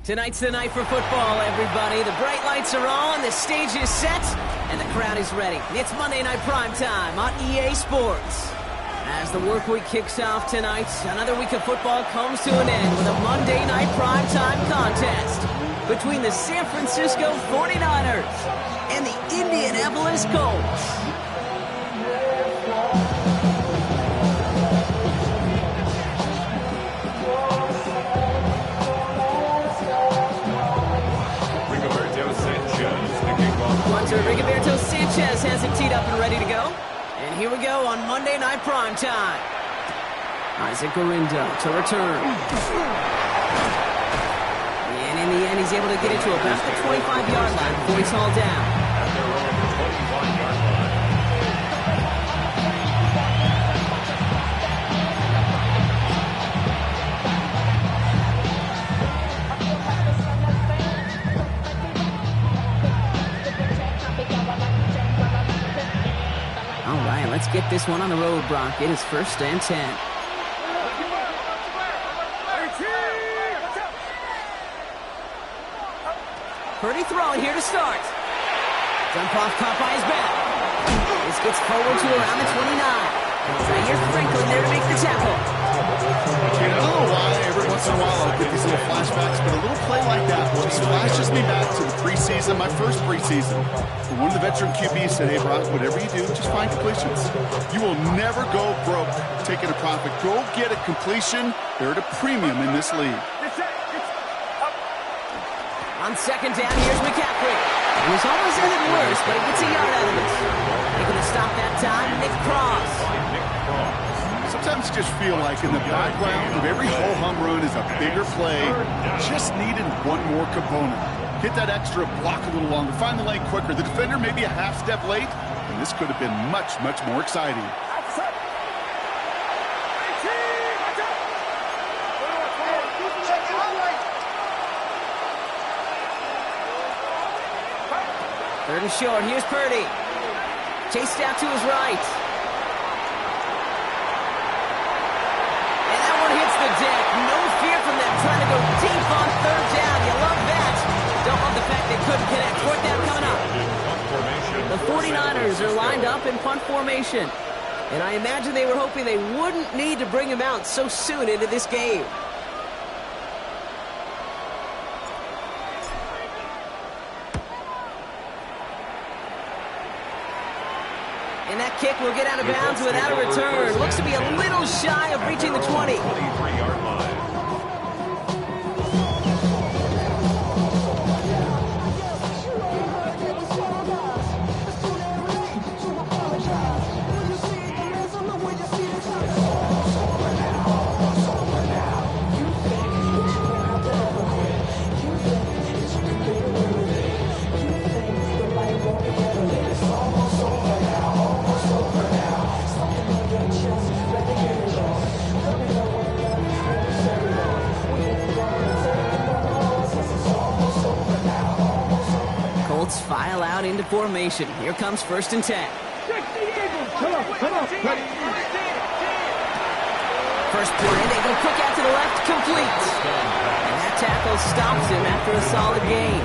Tonight's the night for football, everybody. The bright lights are on, the stage is set, and the crowd is ready. It's Monday Night Primetime on EA Sports. As the work week kicks off tonight, another week of football comes to an end with a Monday Night Primetime contest between the San Francisco 49ers and the Indianapolis Colts. Rigoberto Sanchez has it teed up and ready to go. And here we go on Monday Night Primetime. Isaac Gorindo to return. And in the end, he's able to get it to about the 25-yard line before he's hauled down. Let's get this one on the road, Brock. It is 1st and 10. Purdy throwing here to start. Jump off caught by his back. This gets forward to around the 29. Here's Franklin there to make the tackle. I don't know why every once in a while I'll get these little flashbacks, but a little play like that just flashes me back to the preseason, my first preseason. When one of the veteran QBs said, hey, Brock, whatever you do, just find completions. You will never go broke taking a profit. Go get a completion. They're at a premium in this league. On 2nd down, here's McCaffrey. It was almost anything worse, but he gets a yard out of it. Making a stop that time, Nick Cross. Sometimes you just feel like in the background of every ho-hum run is a bigger play. Just needed one more component. Hit that extra, block a little longer, find the lane quicker. The defender may be a half step late, and this could have been much, much more exciting. Third and short, here's Purdy. Chased out to his right. Hits the deck. No fear from them. Trying to go deep on 3rd down. You love that. Don't love the fact they couldn't connect. 4th down coming up. The 49ers are lined up in punt formation. And I imagine they were hoping they wouldn't need to bring him out so soon into this game. And that kick will get out of bounds without a return. Looks to be a little shy of reaching the 20. File out into formation. Here comes 1st and 10. First play, they go quick out to the left, complete. And that tackle stops him after a solid gain.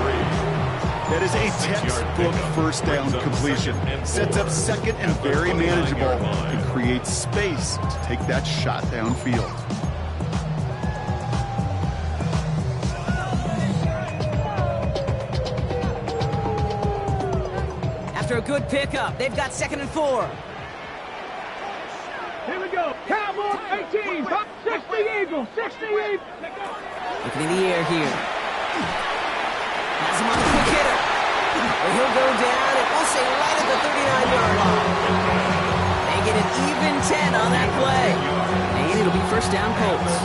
That is a textbook 1st down completion. Sets up 2nd and very manageable and creates space to take that shot downfield. After a good pickup, they've got 2nd and 4. Here we go. Cowboy 18. 60 Eagles. 60 Eagles. Looking in the air here. Has him on the quick hitter. But he'll go down, and we'll say right at the 39-yard line. They get an even 10 on that play. And it'll be 1st down Colts.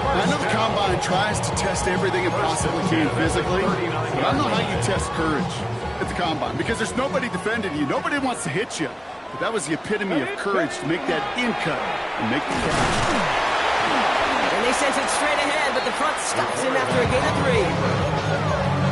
I know the Combine tries to test everything it possibly can physically, but I don't know how you test courage at the Combine, because there's nobody defending you. Nobody wants to hit you. But that was the epitome of courage to make that in cut and make the catch. And they sent it straight ahead, but the front stops him after a gain of 3.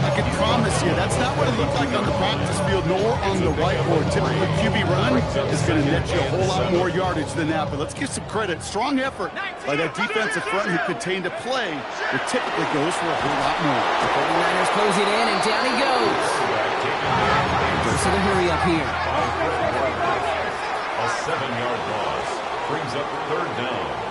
I can promise to you, that's not what it looked like on the practice field, nor on the whiteboard. Typically, QB run is going to net you a whole lot more yardage than that. But let's give some credit. Strong effort by that defensive front who contained a play that typically goes for a whole lot more. The 49ers close it in, and down he goes. Goes to the hurry up here. A 7-yard loss brings up third down.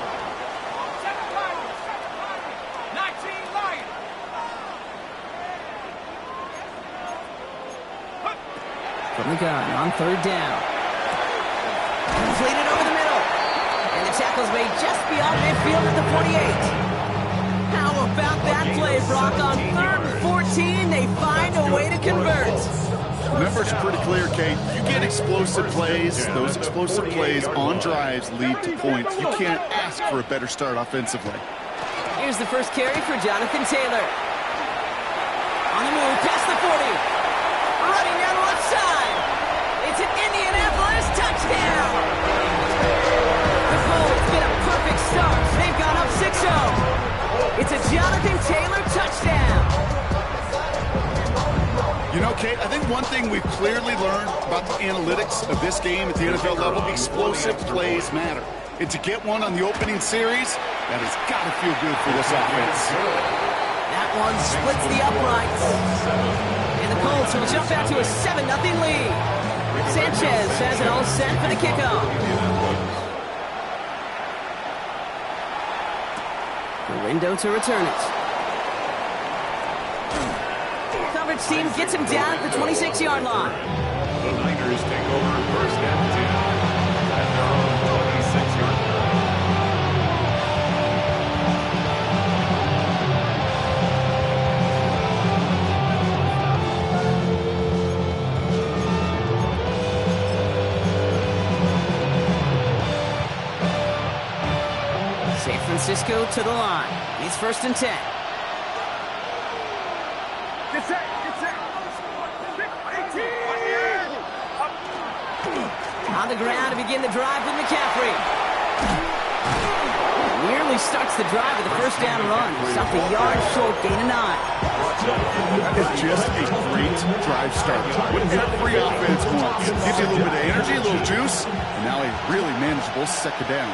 From the gun on third down. Completed over the middle. And the tackle's made just beyond midfield at the 48. How about that play, Brock? On 3rd and 14, they find a way to convert. Remember, it's pretty clear, Kate. You get explosive plays. Those explosive plays on drives lead to points. You can't ask for a better start offensively. Here's the first carry for Jonathan Taylor. On the move, past the 40. Running down the left side. It's an Indianapolis touchdown. The Colts get a perfect start. They've gone up 6-0. It's a Jonathan Taylor touchdown. You know, Kate, I think one thing we've clearly learned about the analytics of this game at the NFL level, explosive plays matter. And to get one on the opening series, that has got to feel good for this offense. That one splits the uprights. And the Colts will jump out to a 7-0 lead. Sanchez has it all set for the kickoff. The window to return it. Coverage team gets him down at the 26-yard line. The Niners take over first and 10 at their own 26-yard line. San Francisco to the line. It's 1st and 10. On the ground to begin the drive with McCaffrey. Nearly starts the drive with a first down run. Stopped a yard short, gain of 9. That is just a great drive start. What every offense wants. Gives you a little bit of energy, a little juice, and now a really manageable second down.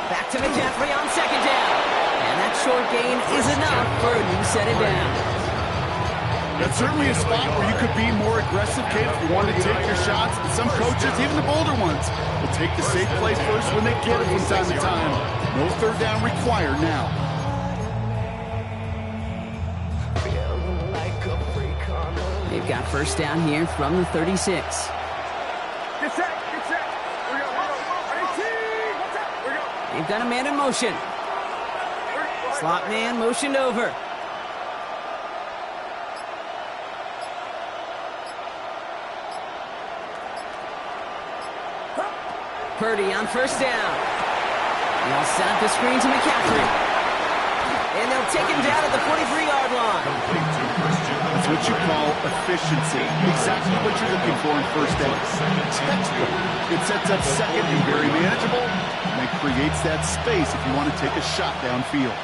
Back to McCaffrey on second down. And that short gain is enough for a new set of downs. That's certainly a spot where you could be more aggressive, Kate, if you want to take your shots. But some coaches, even the bolder ones, will take the safe plays first when they get it from time to time. No third down required now. They've got first down here from the 36. They've got a man in motion. Slot man motioned over. Purdy on first down. And they'll set up the screen to McCaffrey. And they'll take him down at the 43-yard line. That's what you call efficiency. Exactly what you're looking for in first down. Textbook. It sets up second and very manageable. And it creates that space if you want to take a shot downfield.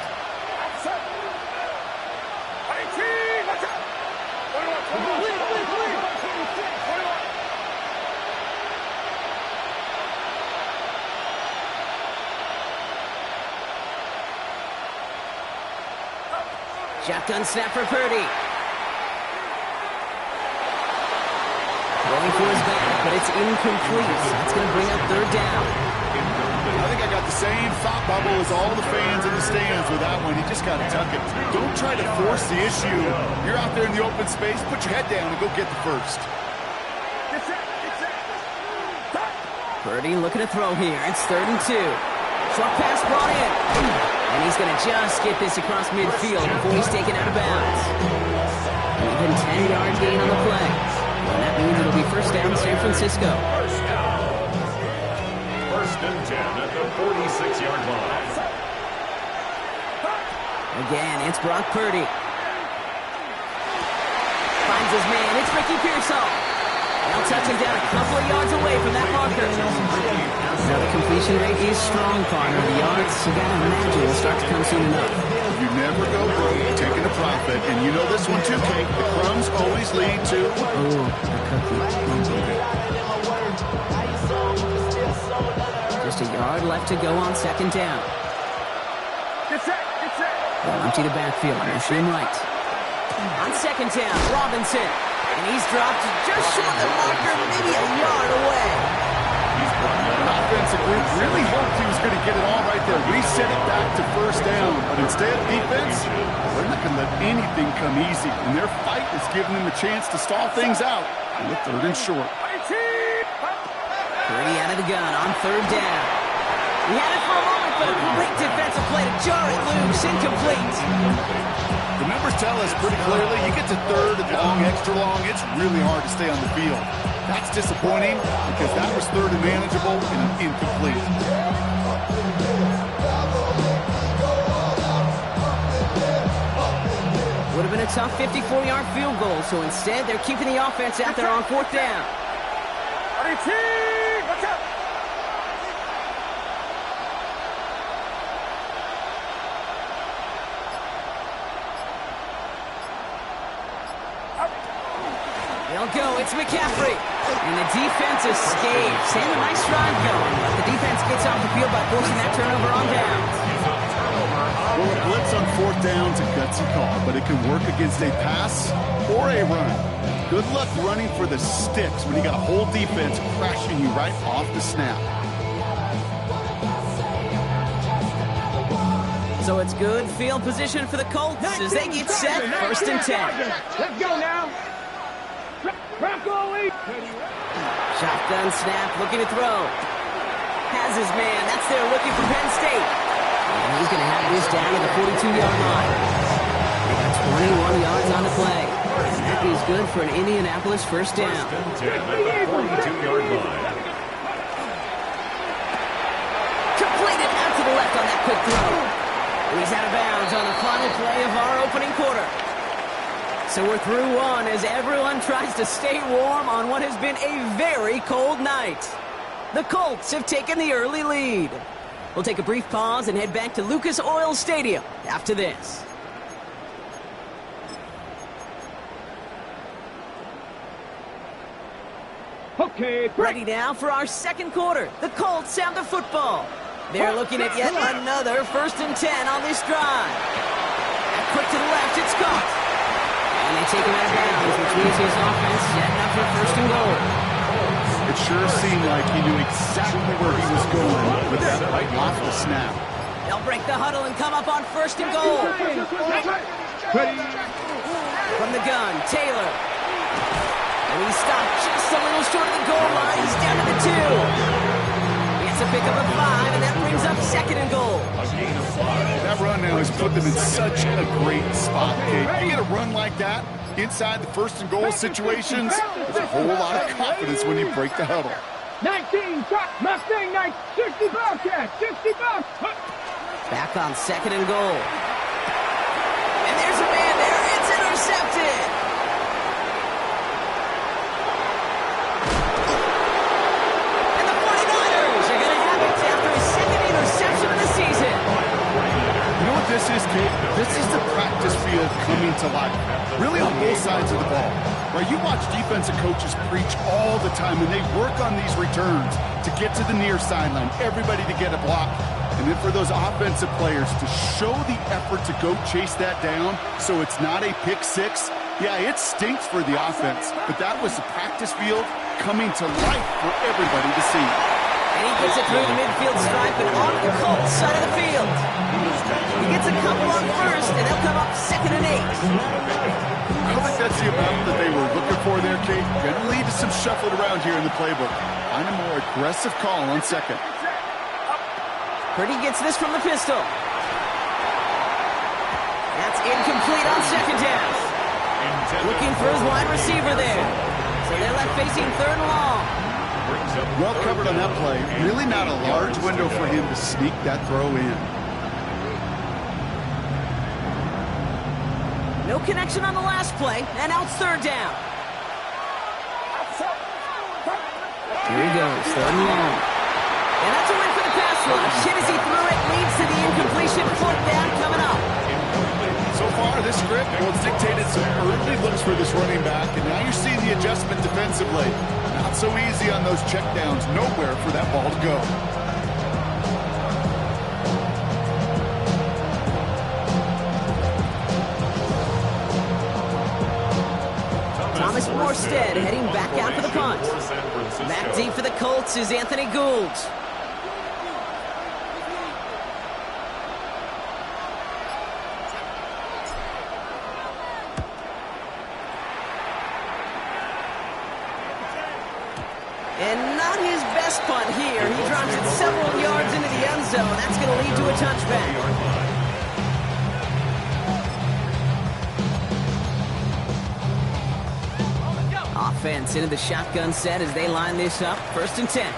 Shotgun snap for Purdy. Going for his back, but it's incomplete. That's going to bring up third down. I think I got the same thought bubble as all the fans in the stands with that one. You just got to tuck it. Don't try to force the issue. You're out there in the open space. Put your head down and go get the first. Purdy looking to throw here. It's 3rd and 2. Short pass brought in. And he's going to just get this across midfield before he's taken out of bounds. An even 10-yard gain on the play. And that means it'll be first down San Francisco. First and 10 at the 46-yard line. Again, it's Brock Purdy. Finds his man. It's Ricky Pearsall. They'll touch him down a couple of yards away from that marker. Now the completion rate is strong, partner. The yards, you got to imagine, will start to come soon enough. You Never go broke taking a profit. And you know this one too, Kate. The crumbs always lead to... Oh, the cookie. Just a yard left to go on second down. They'll empty the backfield. Motion him right. On second down, Robinson. And he's dropped just short of the marker, maybe a yard away. The offensive group really hoped he was going to get it all right there. Reset it back to first down. But instead, defense, they're not going to let anything come easy. And their fight is giving them a chance to stall things out on the third and short. Brady out of the gun on third down. He had it for a moment, but a great defensive play to jar it loose. Incomplete. The numbers tell us pretty clearly, you get to third and long, extra long, it's really hard to stay on the field. That's disappointing because that was third and manageable and incomplete. Would have been a tough 54-yard field goal, so instead they're keeping the offense out there on fourth down. They'll go. It's McCaffrey. And the defense escapes. And a nice ride going. But the defense gets off the field by forcing that turnover on downs. Well, a blitz on fourth down's a gutsy call, but it can work against a pass or a run. Good luck running for the sticks when you got a whole defense crashing you right off the snap. So it's good field position for the Colts as they get set. First and 10. Let's go now. Shotgun snap, looking to throw. Has his man. That's there looking for Penn State. And he's going to have this down to the 42-yard line. They got 21 yards on the play. And that is good for an Indianapolis first down. 42-yard line. Completed out to the left on that quick throw. He's out of bounds on the final play of our opening quarter. So we're through one as everyone tries to stay warm on what has been a very cold night. The Colts have taken the early lead. We'll take a brief pause and head back to Lucas Oil Stadium after this. Okay, Ready now for our second quarter. The Colts have the football. They're looking at yet another first and 10 on this drive. And quick to the left, it's caught. And they take him out of bounds, which means his offense setting up for first and goal. It sure seemed like he knew exactly where he was going with that right off the snap. They'll break the huddle and come up on first and goal. From the gun, Taylor. And he stopped just a little short of the goal line. He's down to the 2. He gets a pickup of 5, and that brings up second and goal. That run now has put them in such a great spot, Kate. You get a run like that inside the first and goal situations, there's a whole lot of confidence when you break the huddle. 19, Mustang, 60 Bobcat, 60 bucks. Back on second and goal. And there's a man there. It's intercepted. And the 49ers are going to have it after his second interception of the season. You know what this is, Kate? This is the practice field coming to life. Really on both sides of the ball. Right, you watch defensive coaches preach all the time, and they work on these returns to get to the near sideline, everybody to get a block. And then for those offensive players to show the effort to go chase that down so it's not a pick six, yeah, it stinks for the offense. But that was the practice field coming to life for everybody to see. And he gets it through the midfield stripe and on the Colts side of the field. He gets a couple on first, and they'll come up second and 8. I don't think that's the amount that they were looking for there, Kate. Going to lead to some shuffling around here in the playbook. Find a more aggressive call on second. Purdy gets this from the pistol. That's incomplete on second down. Looking for his wide receiver there. So they're left facing third and long. Well covered on that play. Really not a large window for him to sneak that throw in. No connection on the last play, and now it's third down. Here he goes, third and long. And that's a win for the pass rush. Hit as he threw it, leads to the incompletion. Fourth down coming up. script? Well, it's dictated some early looks for this running back, and now you see the adjustment defensively. Not so easy on those checkdowns. Nowhere for that ball to go. Thomas Morstead heading back out for the punt. Back deep for the Colts is Anthony Gould. And not his best punt here. He drops it several yards into the end zone. That's going to lead to a touchback. Offense into the shotgun set as they line this up. 1st and 10.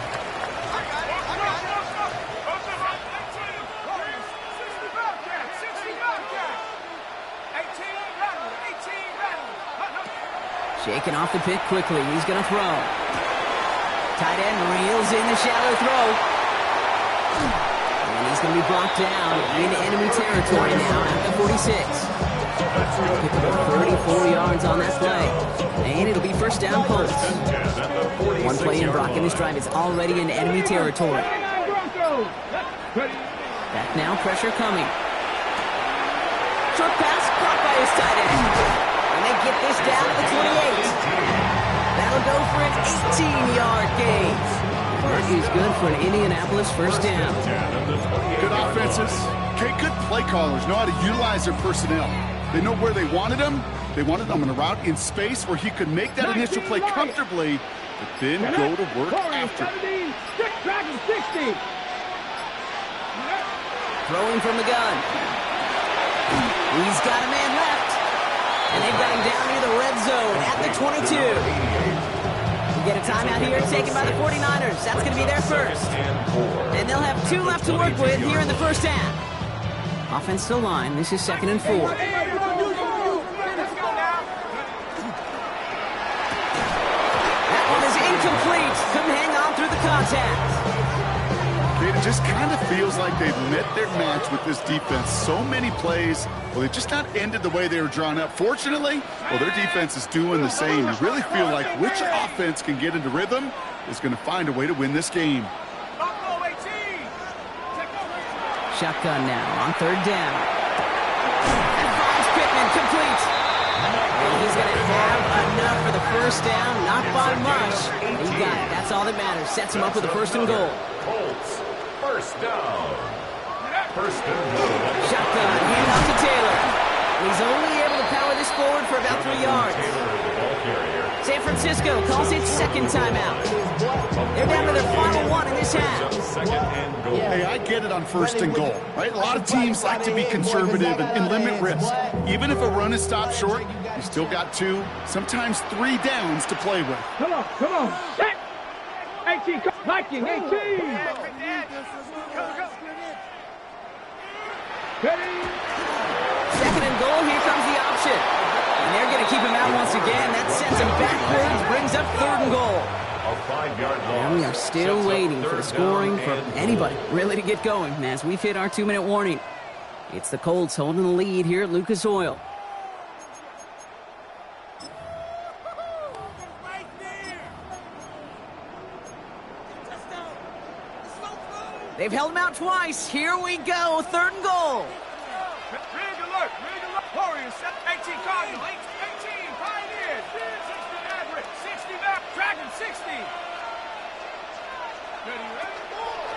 Shaking off the pick quickly. He's going to throw. Tight end reels in the shallow throw. And he's going to be brought down in enemy territory now at the 46. Pick up 34 yards on that play. And it'll be 1st down Colts. One play in Brock in this drive is already in enemy territory. Back now, pressure coming. Short pass caught by his tight end. And they get this down to the 28. That'll go for an 18-yard gain. That is good for an Indianapolis 1st down. Good offenses. Okay, good play callers know how to utilize their personnel. They know where they wanted him. They wanted him on a route in space where he could make that initial play comfortably, but then go to work after. Throwing from the gun. He's got a man left. And they've got him down near the red zone at the 22. We get a timeout here taken by the 49ers. That's going to be their first. And they'll have 2 left to work with here in the 1st half. Offense to line. This is 2nd and 4. Incomplete. Couldn't hang on through the contact. It just kind of feels like they've met their match with this defense. So many plays, well, they just not ended the way they were drawn up. Fortunately, well, their defense is doing the same. You really feel like which offense can get into rhythm is going to find a way to win this game. Shotgun now on 3rd down. And finds Pittman complete. And he's going to have enough for the 1st down, not by much. He got it. That's all that matters. Sets him up with a 1st and goal. Colts, 1st down. 1st and goal. Shotgun, hand off to Taylor. He's only able to power this forward for about 3 yards. San Francisco calls it 2nd timeout. They're down to their final 1 in this half. 2nd and goal. Hey, I get it on 1st and goal, right? A lot of teams like to be conservative and limit risk. Even if a run is stopped short, you still got 2, sometimes 3 downs to play with. Come on. Set. 18, hiking, 18. Ready. 2nd and goal, here comes the option. And they're going to keep him out once again. That sends him backwards, brings up 3rd and goal. A 5-yard loss. And we are still waiting for the scoring for anybody really to get going as we've hit our 2-minute warning. It's the Colts holding the lead here at Lucas Oil. They've held him out twice. Here we go. 3rd and goal. Rig alert. Warriors, 18 Cardinals, 18 Pioneers, 60 Everett, 60 back, Dragon 60. Ready?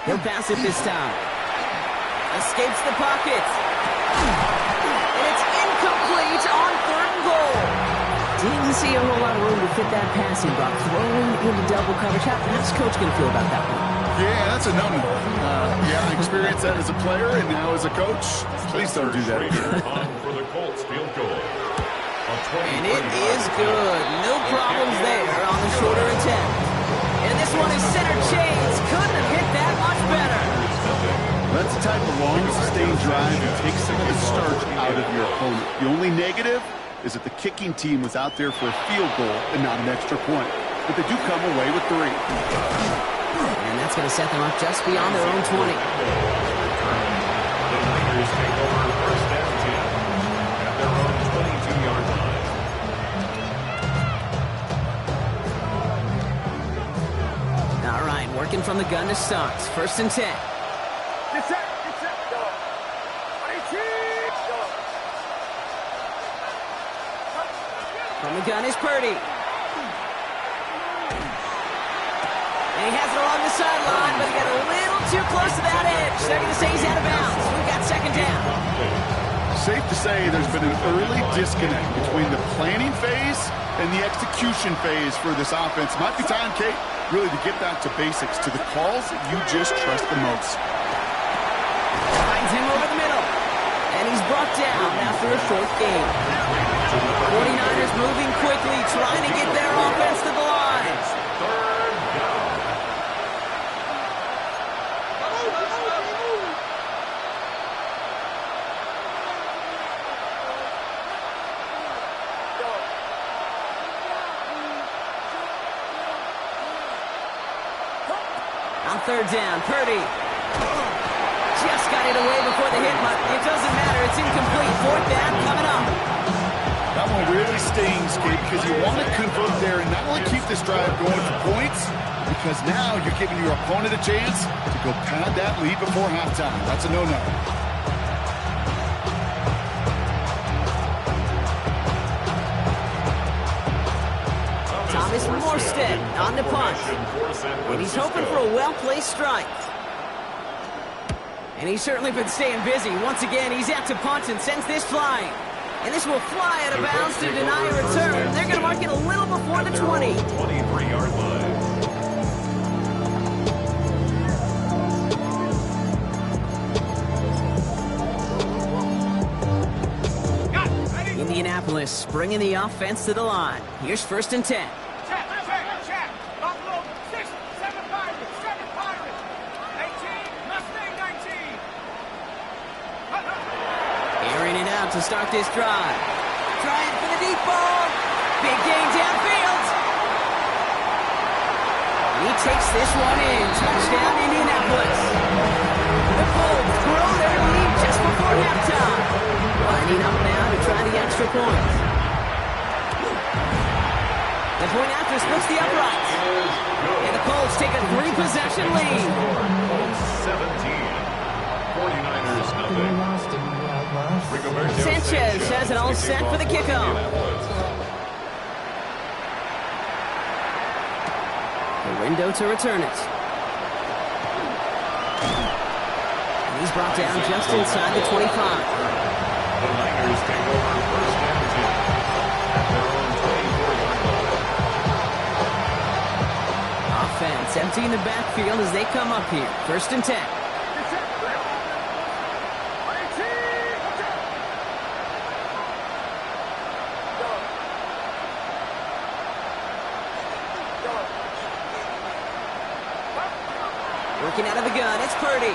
He'll pass it this time. Escapes the pocket. And it's incomplete on 3rd and goal. Didn't see a whole lot of room to fit that passing block. Throwing into double coverage. How's Coach going to feel about that one? Yeah, that's a no-no. Yeah, I experienced that as a player and now as a coach. Please don't do that again. For the Colts field goal. And it is good. No problems there on the shorter attempt. And this one is center chains. Couldn't have hit that much better. That's the type of long, sustained drive that takes some of the starch out of your opponent. The only negative is that the kicking team was out there for a field goal and not an extra point. But they do come away with 3. And that's going to set them up just beyond their own 20. The Niners take over 1st and 10 at their own 20. from the gun to start. First and 10. Get set. Go. 18. Go. From the gun is Purdy. And he has it along the sideline, but he got a little too close to that edge. They're going to say he's out of bounds. We've got second down. Safe to say there's been an early disconnect between the planning phase and the execution phase for this offense. Might be time, Kate, really to get back to basics, to the calls that you just trust the most. Finds him over the middle. And he's brought down after a short game. 49ers moving quickly, trying to get their offense to the line. Third down. On third down, Purdy just got it away before the hit, but it doesn't matter. It's incomplete. Fourth down coming up. That one really stings, Kate, because you want to convert there and not only keep this drive going for points, because now you're giving your opponent a chance to go pad that lead before halftime. That's a no-no. Thomas Morstead on the punt. And he's hoping for a well-placed strike. And he's certainly been staying busy. Once again, he's out to punt and sends this flying. And this will fly out of bounds to deny a return. They're going to mark it a little before the 20. 23-yard line. Indianapolis bringing the offense to the line. Here's first and 10. Check. Buffalo, 6, 7 Pirates, 7 Pirates. 18, Mustang 19. Airing it out to start this drive. Trying for the deep ball. Big gain downfield. He takes this one in. Touchdown, Indianapolis. The Colts grow their lead just before halftime. Lining up now to try the extra point. The point after splits the uprights. And the Colts take a 3-possession lead. 17. 49ers nothing. Sanchez has it all set for the kickoff. The window to return it. And he's brought down just inside the 25. The Niners take over first and 10 at their own 24-yard line. Offense emptying the backfield as they come up here. First and 10. Working out of the gun, it's Purdy.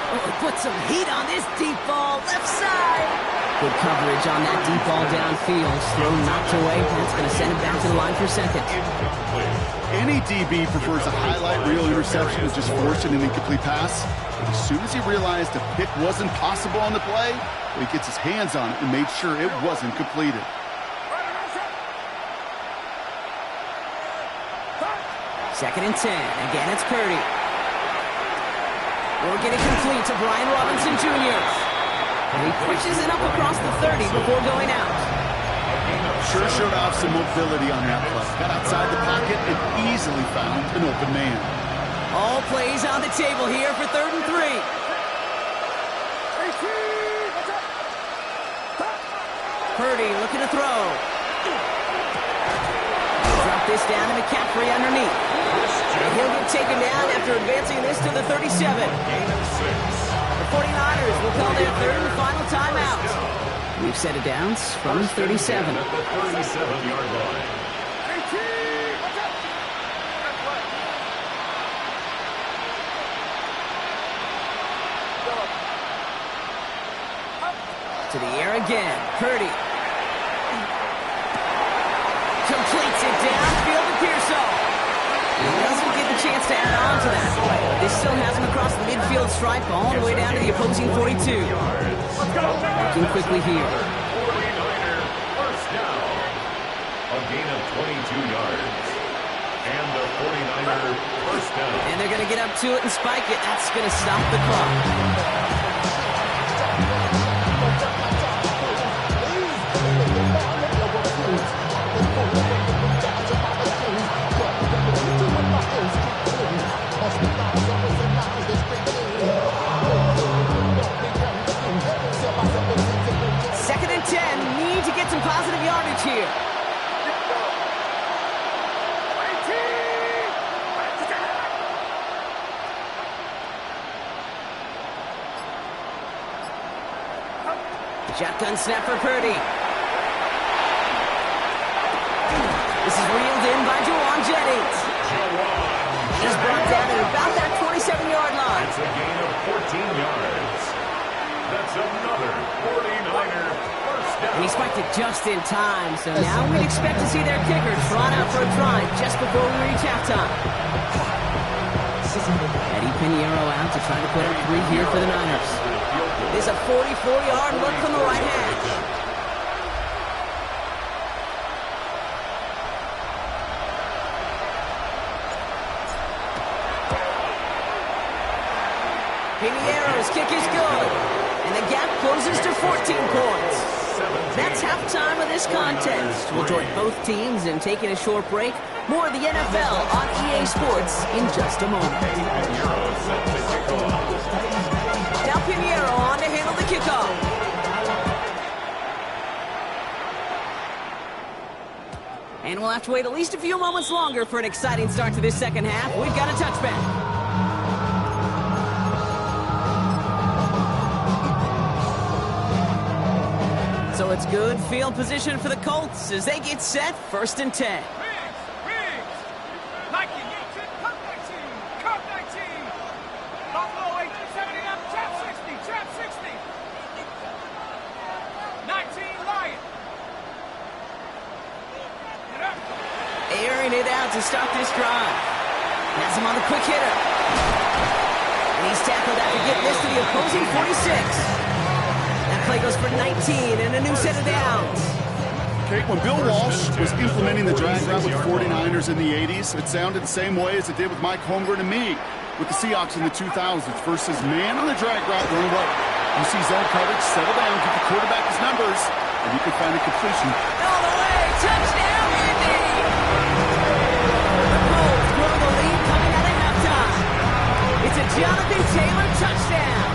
Oh, put some heat on this deep ball, left side. Good coverage on that deep ball downfield. Throw knocked away. That's going to send it back to the line for second. Any DB prefers a highlight reel interception to just forcing an incomplete pass. But as soon as he realized a pick wasn't possible on the play, he gets his hands on it and made sure it wasn't completed. Second and 10. Again, it's Purdy. Working it complete to Brian Robinson Jr. And he pushes it up across the 30 before going out. Sure showed off some mobility on that play. Got outside the pocket and easily found an open man. All plays on the table here for third and 3. Purdy looking to throw. Drop this down to McCaffrey underneath. And he'll get taken down after advancing this to the 37. The 49ers will call their third and final timeout. We've set it down from 37. At the 37-yard line. To the air again. Purdy. Completes it downfield to Pearsall. He doesn't get the chance to add on to that. This still has him across the midfield stripe all the way down to the opposing 42. Working quickly here. 49er first down. A gain of 22 yards. And the 49er first down. And they're going to get up to it and spike it. That's going to stop the clock. Second and 10. Need to get some positive yardage here. Shotgun snap for Purdy. This is reeled in by Jawan Jennings. He's brought down at about that 27-yard line. It's a gain of 14 yards. That's another 49er first down. And he spiked it just in time, so now we'd expect to see their kicker trot out for a try just before we reach halftime. Eddie Pinheiro out to try to put up 3 here for the Niners. This is a 44-yard look from the right hash. Pinheiro's kick is good, and the gap closes to 14 points. That's halftime of this contest. We'll join both teams in taking a short break. More of the NFL on EA Sports in just a moment. Now Pinheiro on to handle the kickoff. And we'll have to wait at least a few moments longer for an exciting start to this second half. We've got a touchback. So it's good field position for the Colts as they get set, 1st and 10. Airing it out to start this drive. Has him on the quick hitter. And he's tackled after getting this to the opposing 46. That play goes for 19 and a new set of downs. Okay, when Bill Walsh was implementing the drag route with the 49ers in the 80s, it sounded the same way as it did with Mike Holmgren and me with the Seahawks in the 2000s versus man on the drag route running right. You see zone coverage, settle down, give the quarterback his numbers, and you can find a completion. All the way, touchdown, Indy! The Colts grow the lead coming out of halftime. It's a Jonathan Taylor touchdown.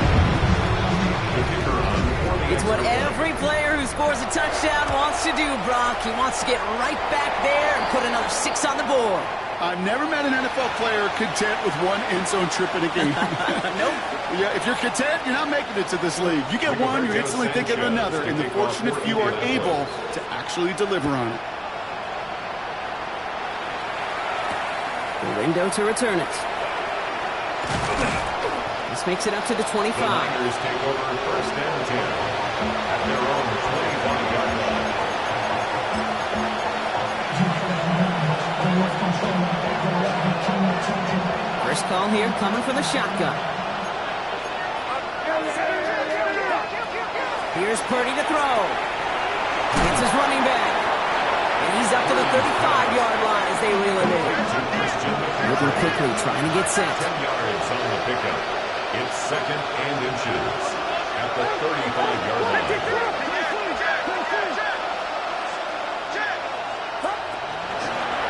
It's what every player who scores a touchdown wants to do, Brock. He wants to get right back there and put another 6 on the board. I've never met an NFL player content with one end zone trip in a game. Nope. Yeah, if you're content, you're not making it to this league. You get one, you're instantly thinking of another, and the fortunate few are able to actually deliver on it. The window to return it. This makes it up to the 25. The Niners take over 1st and 10 at their own 25-yard line. First call here coming from the shotgun. Here's Purdy to throw. It's his running back. And he's up to the 35-yard line as they reel him in. Moving quickly, trying to get set. 10 yards on the pickup. It's 2nd and inches at the 35-yard line.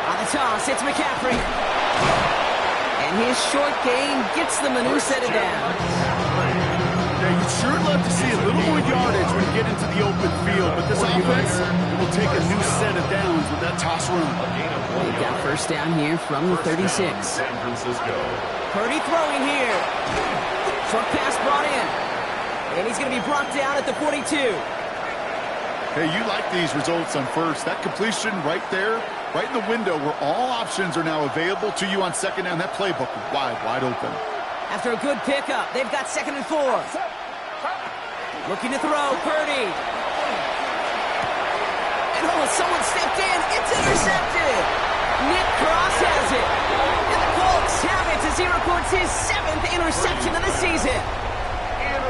On the toss, it's McCaffrey. And his short gain gets them a new set of downs. Yeah, you'd sure love to see a little more yardage when you get into the open field, but this offense will take a new set of downs with that toss run. They've got 1st down here from the 36. San Francisco. Purdy throwing here. Short pass brought in. And he's going to be brought down at the 42. Hey, you like these results on 1st. That completion right there, right in the window where all options are now available to you on 2nd down. That playbook wide open. After a good pickup, they've got 2nd and 4. Looking to throw, Purdy. And someone stepped in. It's intercepted. Nick Cross has it. And the Colts have it as he records his 7th interception of the season.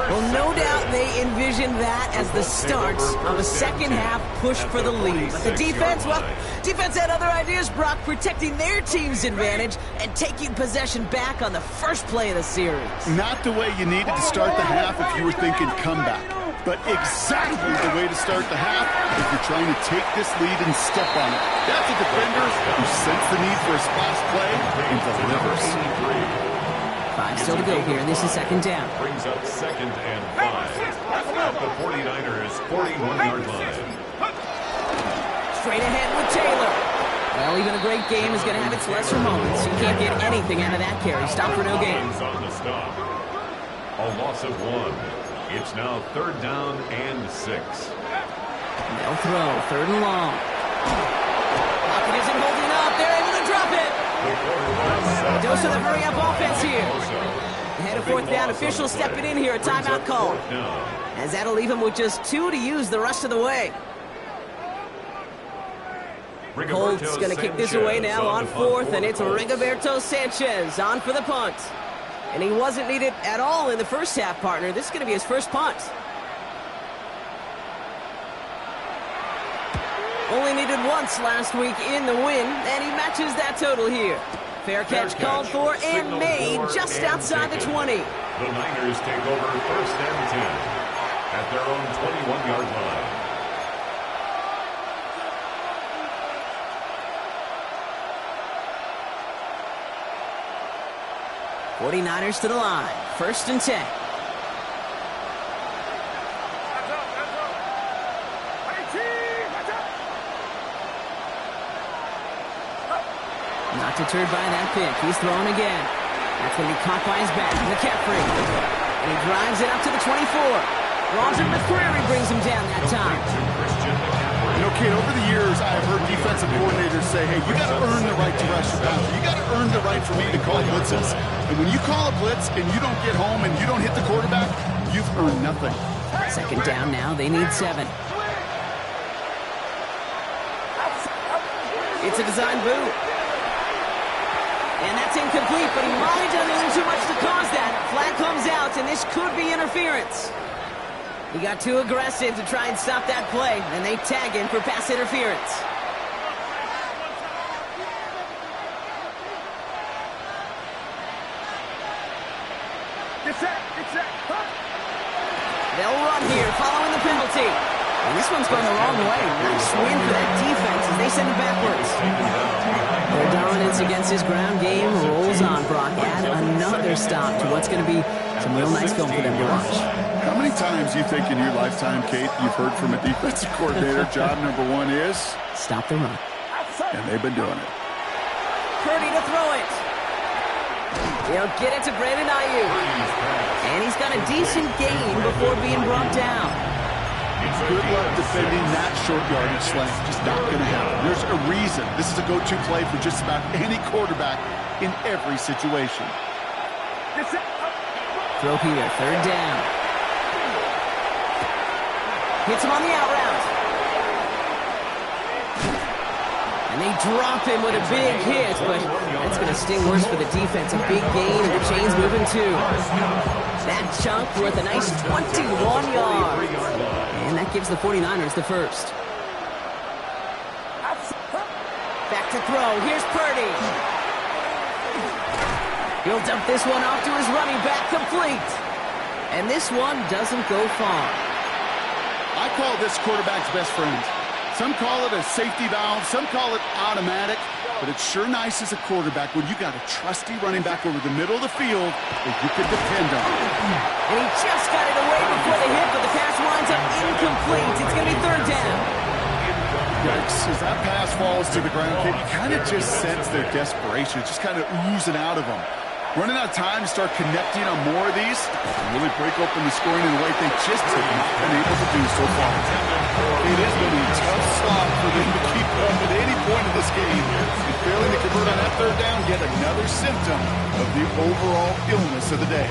Well, no doubt they envisioned that as the start of a second-half push for the lead. But the defense, well, defense had other ideas, Brock, protecting their team's advantage and taking possession back on the first play of the series. Not the way you needed to start the half if you were thinking comeback, but exactly the way to start the half if you're trying to take this lead and step on it. That's a defender who senses the need for a splash play and delivers. 5 still to go here, and this is second down. Brings up 2nd and 5 at the 49ers 41-yard line. Straight ahead with Taylor. Well, even a great game is going to have its lesser moments. You can't get anything out of that carry. Stop for no gain. On the stop. A loss of 1. It's now 3rd down and 6. They'll throw. 3rd and long. Pocket isn't holding up. They're able to drop it. Dose of the hurry-up offense here. Ahead of 4th down. Officials stepping in here. A timeout call. As that'll leave him with just 2 to use the rest of the way. Colts going to kick this away now on 4th, and it's Rigoberto Sanchez on for the punt. And he wasn't needed at all in the first half, partner. This is going to be his first punt. Only needed once last week in the win, and he matches that total here. Fair catch called for and made just outside the 20. The Niners take over 1st and 10 at their own 21-yard line. '49ers to the line. 1st and 10. Not deterred by that pick. He's throwing again. That's going to be caught by his back. McCaffrey. And he drives it up to the 24. Roger McCreary brings him down that time. You know, Kate, over the years, I have heard defensive coordinators say, hey, you got to earn the right to rush your passer. You got to earn the right for me to call blitzes. And when you call a blitz and you don't get home and you don't hit the quarterback, you've earned nothing. 2nd down now. They need 7. It's a design boot. And that's incomplete, but he might have done a little too much to cause that. Flag comes out, and this could be interference. He got too aggressive to try and stop that play, and they tag him for pass interference. They'll run here, following the penalty. And this one's going the wrong way. Nice win for that defense as they send it backwards. Their dominance against this ground game rolls on, Brock. Add another stop to what's going to be some real nice film for them to watch. How many times do you think in your lifetime, Kate, you've heard from a defensive coordinator, job number 1 is? Stop the run. And they've been doing it. Purdy to throw it. He'll get it to Brandon Ayuk. And he's got a decent gain before being brought down. Good luck defending that short yardage slant. Just not going to happen. There's a reason. This is a go-to play for just about any quarterback in every situation. Throw here, 3rd down. Hits him on the out route. And they drop him with a big hit, but that's going to sting worse for the defense. A big gain, and the chain's moving too. That chunk worth a nice 21 yards. And that gives the 49ers the first. Back to throw. Here's Purdy. He'll dump this one off to his running back, complete. And this one doesn't go far. I call this quarterback's best friend. Some call it a safety valve, some call it automatic, but it's sure nice as a quarterback when you got a trusty running back over the middle of the field that you can depend on. And he just got it away before the hit, but the pass winds up incomplete. It's going to be 3rd down. Yikes, as that pass falls to the ground, Kid, you kind of just sense their desperation. It's just kind of oozing out of them. Running out of time to start connecting on more of these and really break open the scoring in a way they just have not been able to do so far. It is going to be a tough slog for them to keep up at any point in this game. And failing to convert on that 3rd down, yet another symptom of the overall illness of the day.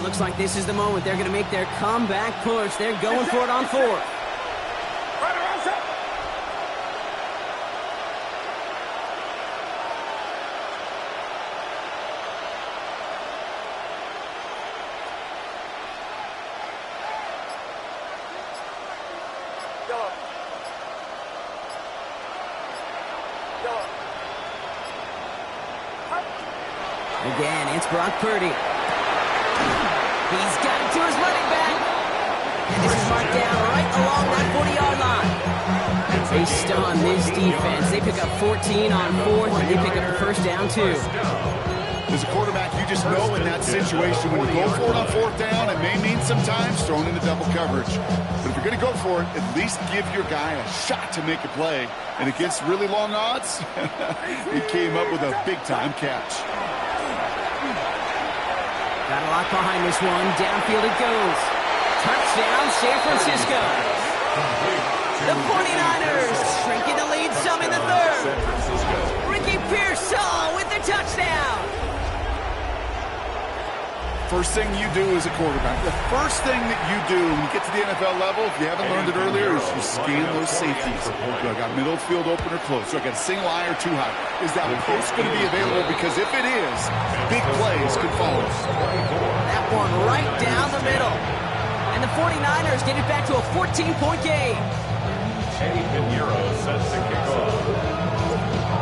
Looks like this is the moment they're going to make their comeback push. They're going for it on 4th. Again, it's Brock Purdy. He's got it to his running back. And this is marked down right along that 40-yard line. They stun this defense. They pick up 14 on 4th, and they pick up the first down, too. As a quarterback, you just know in that situation, when you go for it on 4th down, it may mean sometimes throwing into double coverage. But if you're going to go for it, at least give your guy a shot to make a play. And against really long odds, he came up with a big-time catch. Got a lot behind this one. Downfield it goes. Touchdown, San Francisco. The 49ers shrinking the lead some in the third. Ricky Pearsall with the touchdown. First thing you do as a quarterback, the first thing that you do when you get to the NFL level, if you haven't learned it earlier, is you scan those safeties. Do I got middle field open or close? Do I got a single eye or too high? Is that post going to be available? Because if it is, big plays could follow. That one right down the middle. And the 49ers get it back to a 14-point game. Eddie Pinheiro sets the kickoff.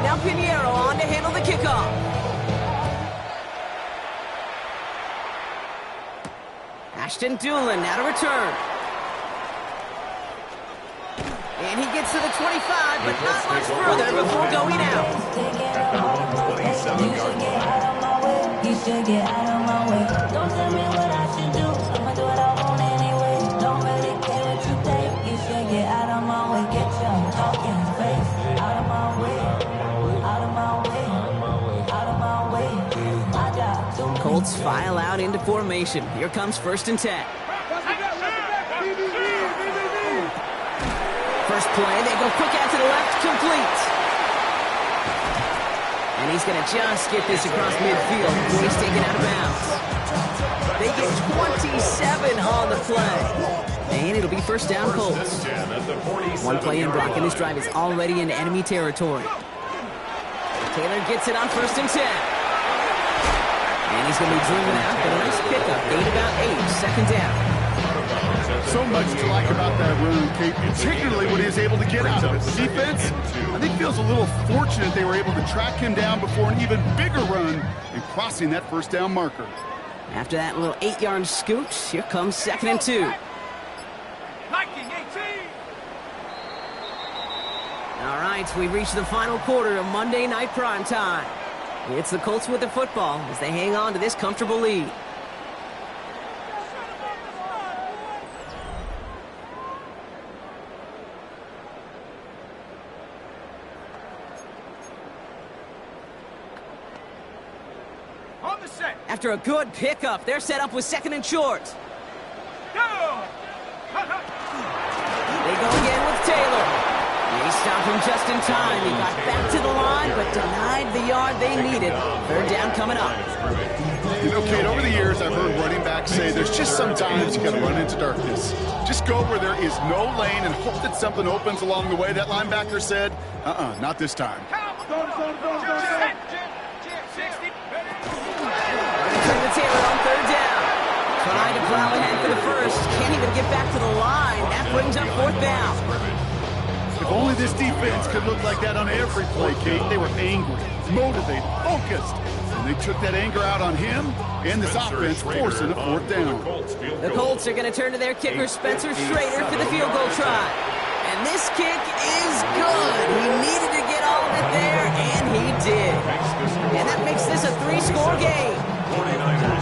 Now Pinheiro on to handle the kickoff. Ashton Doolin now to return. And he gets to the 25, but not much further before going out. At their own 27-yard line. You should get out of my way. Don't tell me what I should do. I'ma do what I want anyway. Don't really care what you think. You should get out of my way. Get your talking face out of my way. Out of my way. Out of my way. My job. Colts file out into formation. Here comes 1st and 10. First play, they go quick out to the left, complete. And he's going to just get this across midfield before he's taken out of bounds. They get 27 on the play. And it'll be first down Colts. One play in blocking this drive is already into enemy territory. Taylor gets it on 1st and 10. And he's going to be driven out, but a nice pickup. Gain about 8, second down. So much to like about that run, Kate, particularly when he was able to get out of it. The defense, I think, feels a little fortunate they were able to track him down before an even bigger run and crossing that first down marker. After that little 8-yard scoot, here comes 2nd and 2. Liking 18. All right, we've reached the final quarter of Monday Night Primetime. It's the Colts with the football as they hang on to this comfortable lead. On the set. After a good pickup, they're set up with 2nd and short. Go. They go again with Taylor. They stop him just in time. He got back to the line, but denied the yard they needed. 3rd down coming up. You know, Kate, over the years, I've heard running backs say there's just sometimes you got to run into darkness. Just go where there is no lane and hope that something opens along the way. That linebacker said, not this time. Turn to Taylor on 3rd down. Trying to plow ahead for the first. Can't even get back to the line. That brings up 4th down. If only this defense could look like that on every play, Kate. They were angry, motivated, focused. And they took that anger out on him and this offense, forcing a 4th down. The Colts are going to turn to their kicker, Spencer Schrader, for the field goal try. And this kick is good. He needed to get all of it there, and he did. And that makes this a 3-score game.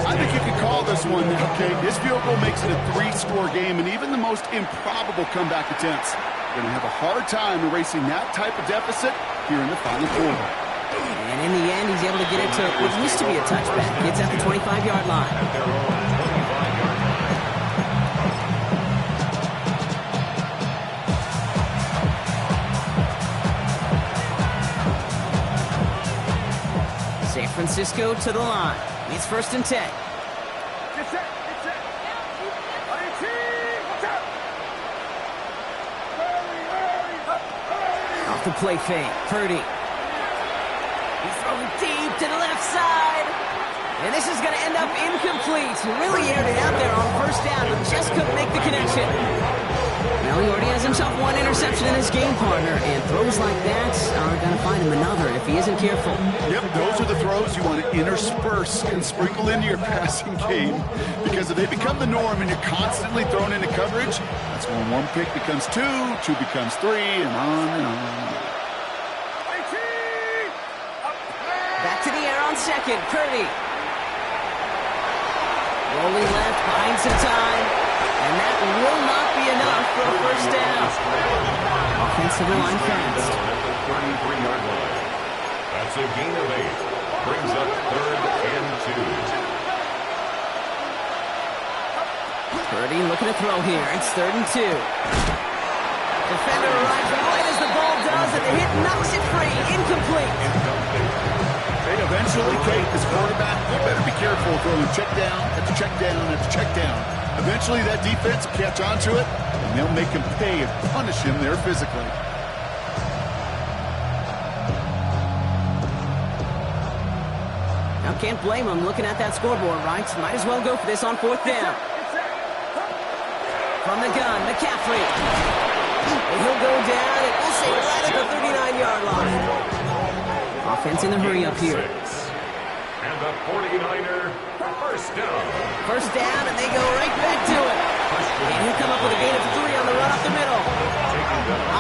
I think you could call this one now, Kate. This field goal makes it a 3-score game, and even the most improbable comeback attempts are going to have a hard time erasing that type of deficit here in the final quarter. And in the end, he's able to get it to what used to be a touchback. Gets at the 25-yard line. San Francisco to the line. It's 1st and 10. Get set. Get set. 18. Watch out. Off the play fake. Purdy. He's throwing deep to the left side. And this is going to end up incomplete. He really aired it out there on 1st down, but just couldn't make the connection. Well, he already has himself one interception in his game, partner, and throws like that are going to find him another if he isn't careful. Yep, those are the throws you want to intersperse and sprinkle into your passing game, because if they become the norm and you're constantly thrown into coverage, that's when one pick becomes two, two becomes three, and on and on. Back to the air on second, Purdy. Rolling left, buying some time, and that will not be enough for a first down. Offensive line fast. At the 33-yard line. That's a gain of 8. Brings up 3rd and 2. Purdy looking to throw here. It's 3rd and 2. Defender arrives right as the ball does, and the hit knocks it free. Incomplete. Hey, eventually, Kate, this quarterback, you better be careful throwing check down after check down after check down. Eventually, that defense will catch on to it, and they'll make him pay and punish him there physically. Now, can't blame him looking at that scoreboard, right? Might as well go for this on 4th down. From the gun, McCaffrey. And he'll go down, and we'll say right at the 39-yard line. Offense in the hurry up here. And the 49er, first down. First down, and they go right back to it. And he'll come up with a gain of 3 on the run up the middle.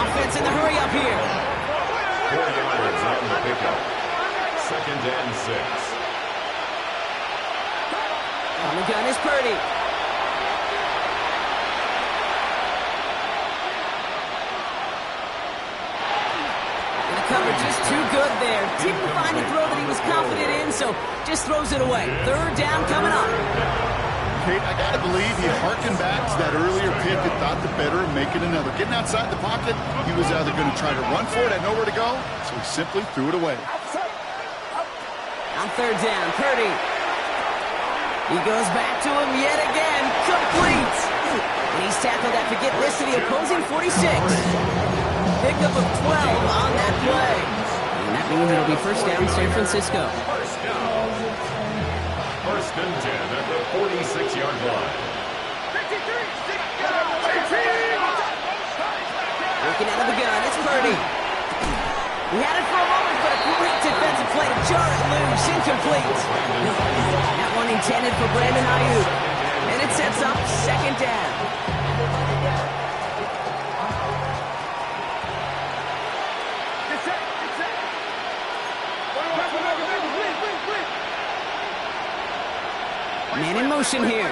Offense in the hurry up here. 4 yards on the pickup. 2nd and 6. On the gun is Purdy. Coverage is too good there. Didn't find the throw that he was confident in, so just throws it away. 3rd down coming up. Kate, I got to believe he harkened back to that earlier pick and thought the better of making another. Getting outside the pocket, he was either going to try to run for it, had nowhere to go, so he simply threw it away. On 3rd down, Purdy. He goes back to him yet again. Complete. And he's tackled after getting this to the opposing 46. Pickup of 12 on that play. And that means it'll be first down San Francisco. First down. 1st and 10 at the 46-yard line. Working out of the gun, it's Purdy. He had it for a moment, but a great defensive play to jar it loose. Incomplete. That one intended for Brandon Ayuk. And it sets up 2nd down. Man in motion here.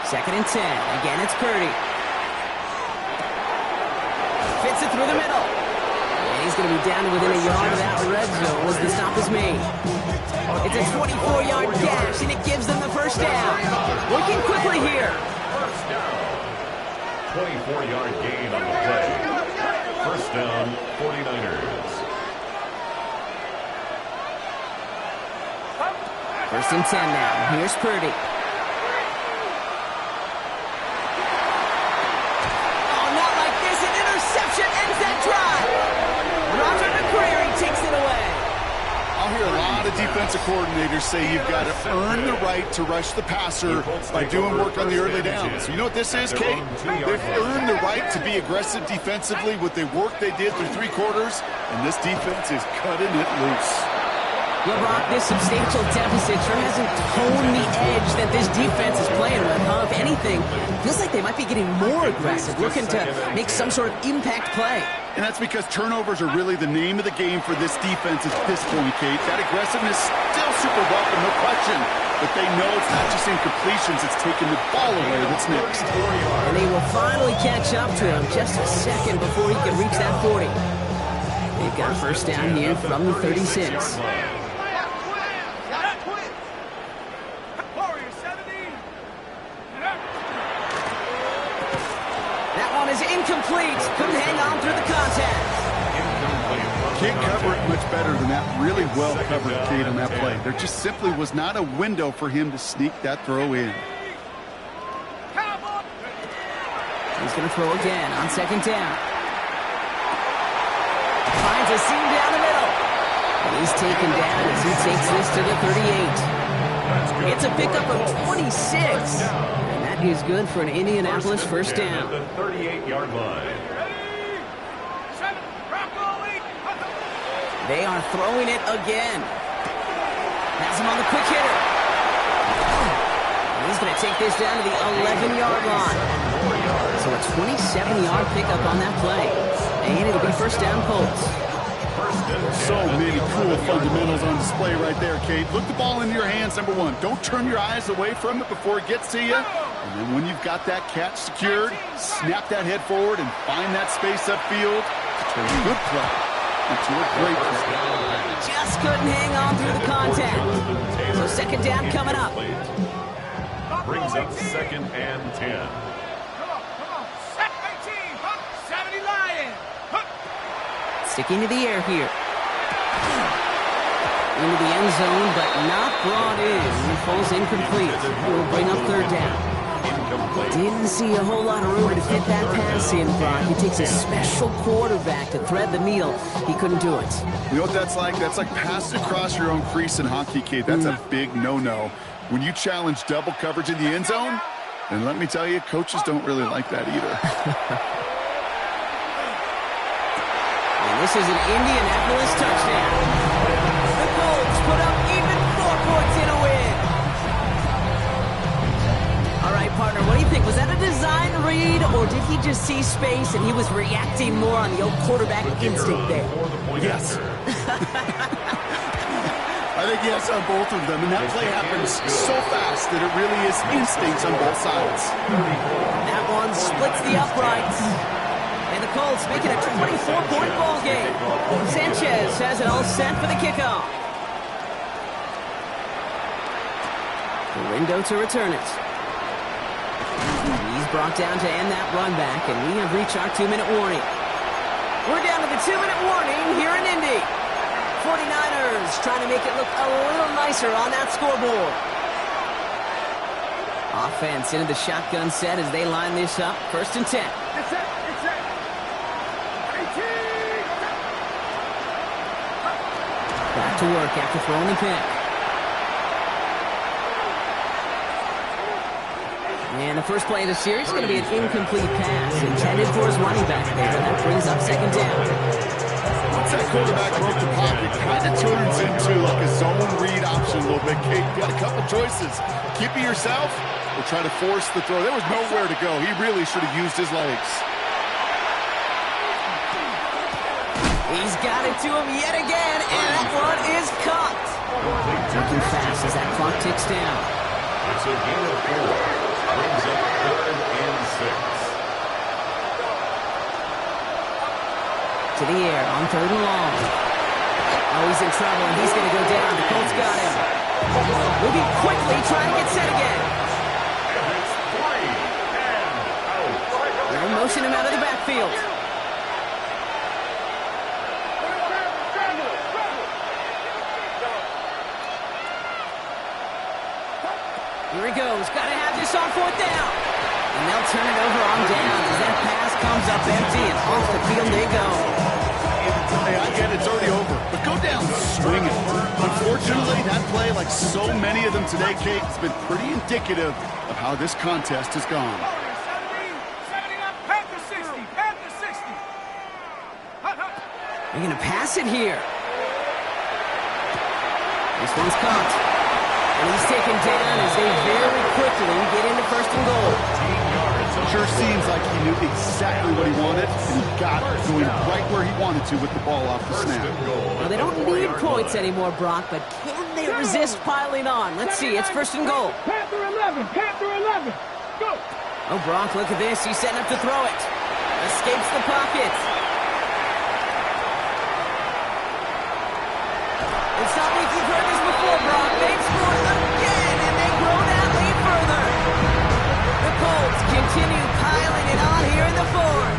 2nd and 10. Again, it's Purdy. Fits it through the middle. And he's going to be down to within a yard of that red zone as the stop is made. It's a 24-yard dash, and it gives them the first down. Working quickly here. First down. 24-yard gain on the play. First down, 49ers. 1st and 10 now. Here's Purdy. Oh, not like this. An interception ends that drive. Roger McCreary takes it away. I'll hear a lot of defensive coordinators say you've got to earn the right to rush the passer by doing work on the early downs. You know what this is, Kate? They've earned the right to be aggressive defensively with the work they did through 3 quarters, and this defense is cutting it loose. Well, Brock, this substantial deficit sure hasn't honed the edge that this defense is playing with, huh? If anything, feels like they might be getting more aggressive, looking to make some sort of impact play. And that's because turnovers are really the name of the game for this defense at this point, Kate. That aggressiveness still super welcome, no question. But they know it's not just incompletions, it's taking the ball away that's next. And they will finally catch up to him just a second before he can reach that 40. They've got a first down here from the 36. Is incomplete. Couldn't hang on through the contact. Can't cover it much better than that. Really well covered, Kate, on that play. There just simply was not a window for him to sneak that throw in. He's going to throw again on 2nd down. Finds a seam down the middle. And he's taken down as he takes this to the 38. It's a pickup of 26. And that that is good for an Indianapolis first down. At the 38-yard line. They are throwing it again. Has him on the quick hitter. And he's going to take this down to the 11-yard line. So a 27-yard pickup on that play. And it'll be first down Colts. So many cool fundamentals on display right there, Kate. Look the ball in your hands, number one. Don't turn your eyes away from it before it gets to you. And then when you've got that catch secured, snap that head forward and find that space upfield to turn a good play into a great play. Just couldn't hang on through the contact. So second down coming up. Brings up second and 10. Come on. Set 18. 70 Lions. Sticking to the air here. Into the end zone, but not brought in. He falls incomplete. It will bring up third down. Didn't see a whole lot of room to fit that pass in, Brock. It takes a special quarterback to thread the needle. He couldn't do it. You know what that's like? That's like passing across your own crease in hockey, Kate. That's a big no-no. When you challenge double coverage in the end zone, and let me tell you, coaches don't really like that either. And this is an Indianapolis touchdown. The Colts put up even 4 points in a win. All right, partner, what do you think? Was that a design read, or did he just see space and he was reacting more on the old quarterback instinct there? Yes. I think yes on both of them, and that play happens so fast that it really is instincts on both sides. That one splits the uprights. And the Colts make it a 24-point ball game. Sanchez has it all set for the kickoff. The window to return it. He's brought down to end that run back, and we have reached our 2-minute warning. We're down to the 2-minute warning here in Indy. 49ers trying to make it look a little nicer on that scoreboard. Offense into the shotgun set as they line this up. First and 10. It's set. 18. Back to work after throwing the pick. And the first play of the series is going to be an incomplete pass intended for his running back there. And that brings up second down. Once that quarterback broke the pocket, it kind of turns into like a zone read option a little bit. Kate, you got a couple choices. Keep it yourself or try to force the throw. There was nowhere to go. He really should have used his legs. He's got it to him yet again, and that one is caught. Working fast as that clock ticks down. It's a gain of 4. Brings up third and 6. To the air on third and long. Oh, he's in trouble, and he's going to go down. The Colts got him. Moving quickly, trying to get set again. And it's 3 and out. They'll motion him out of the backfield. Here he goes. Got to have this on fourth down. And they'll turn it over on downs as that pass comes up empty, and off the field they go. Hey, I get it's already over, but go down swinging. Unfortunately, that play, like so many of them today, Kate, has been pretty indicative of how this contest has gone. 70 left. Panther 60. Panther 60. They're going to pass it here. This one's caught. And he's taken down as they very quickly get into first and goal. Sure seems like he knew exactly what he wanted, and he got it, going right where he wanted to with the ball off the snap. Well, they don't need points anymore, Brock, but can they resist piling on? Let's see. It's first and goal. Panther 11. Panther 11. Go. Oh, Brock, look at this. He's setting up to throw it. Escapes the pocket. It's not like you've heard this before, Brock. They've scored again, and they grow that lead further. The Colts continue piling it on here in the fourth.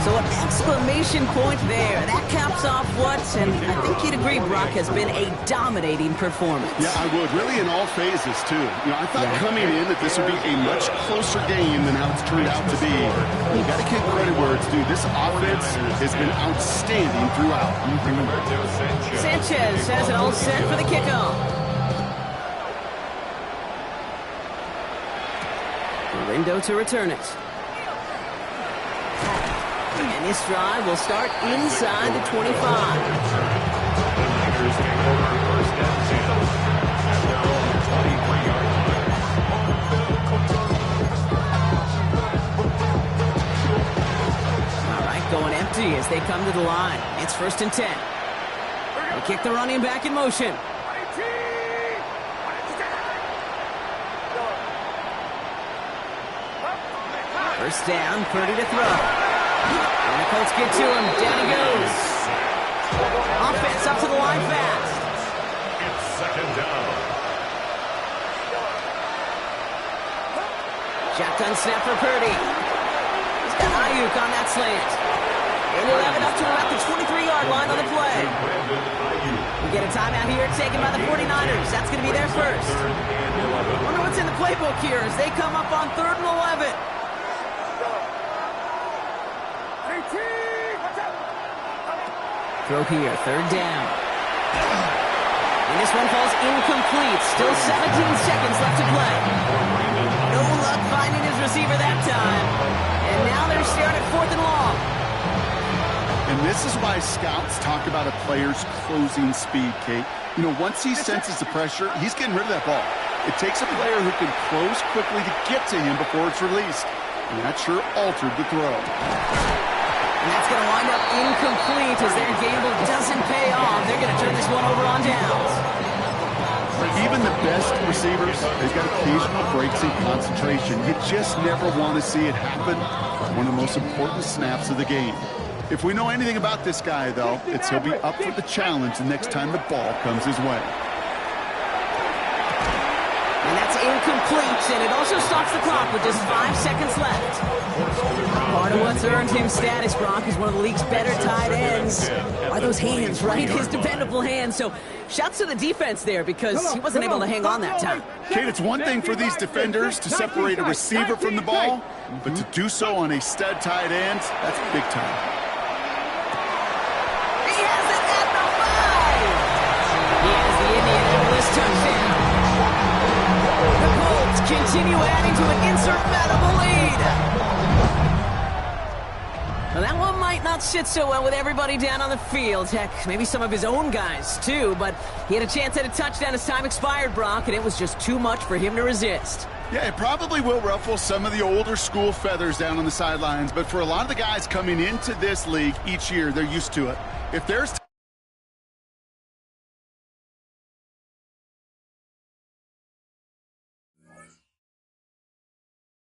So an exclamation point there. That caps off what, and I think you'd agree, Brock, has been a dominating performance. Yeah, I would. Really in all phases, too. You know, I thought coming in that this would be a much closer game than how it's turned out to be. You got to give credit where it's due. This offense has been outstanding throughout. Sanchez has it all set for the kickoff. Lindo to return it. And this drive will start inside the 25. Going empty as they come to the line. It's 1st and 10. They kick the running back in motion. First down, Purdy to throw. And the Colts get to him. Down he goes. Offense up to the line fast. It's 2nd down. Shotgun snap for Purdy. He's got Ayuk on that slant. And he'll have it up to about the 23-yard line on the play. We get a timeout here taken by the 49ers. That's going to be their first. Wonder what's in the playbook here as they come up on 3rd and 11. Throw here, 3rd down. And this one falls incomplete. Still 17 seconds left to play. No luck finding his receiver that time. And now they're staring at 4th and long. And this is why scouts talk about a player's closing speed, Kate. You know, once he senses the pressure, he's getting rid of that ball. It takes a player who can close quickly to get to him before it's released. And that sure altered the throw. And that's going to wind up incomplete as their gamble doesn't pay off. They're going to turn this one over on downs. Even the best receivers, they've got occasional breaks in concentration. You just never want to see it happen. One of the most important snaps of the game. If we know anything about this guy, though, it's he'll be up for the challenge the next time the ball comes his way. And that's incomplete, and it also stops the clock with just 5 seconds left. Part of what's earned him status, Brock, is one of the league's better tight ends. Are those hands, right? His dependable hands. So shouts to the defense there because he wasn't able to hang on that time. Kate, it's one thing for these defenders to separate a receiver from the ball, but to do so on a stud tight end, that's big time. He has it at the 5. He has the Indianapolis touchdown. The Colts continue adding to an insurmountable lead. Well, that one might not sit so well with everybody down on the field. Heck, maybe some of his own guys, too. But he had a chance at a touchdown as time expired, Brock, and it was just too much for him to resist. Yeah, it probably will ruffle some of the older school feathers down on the sidelines. But for a lot of the guys coming into this league each year, they're used to it. If there's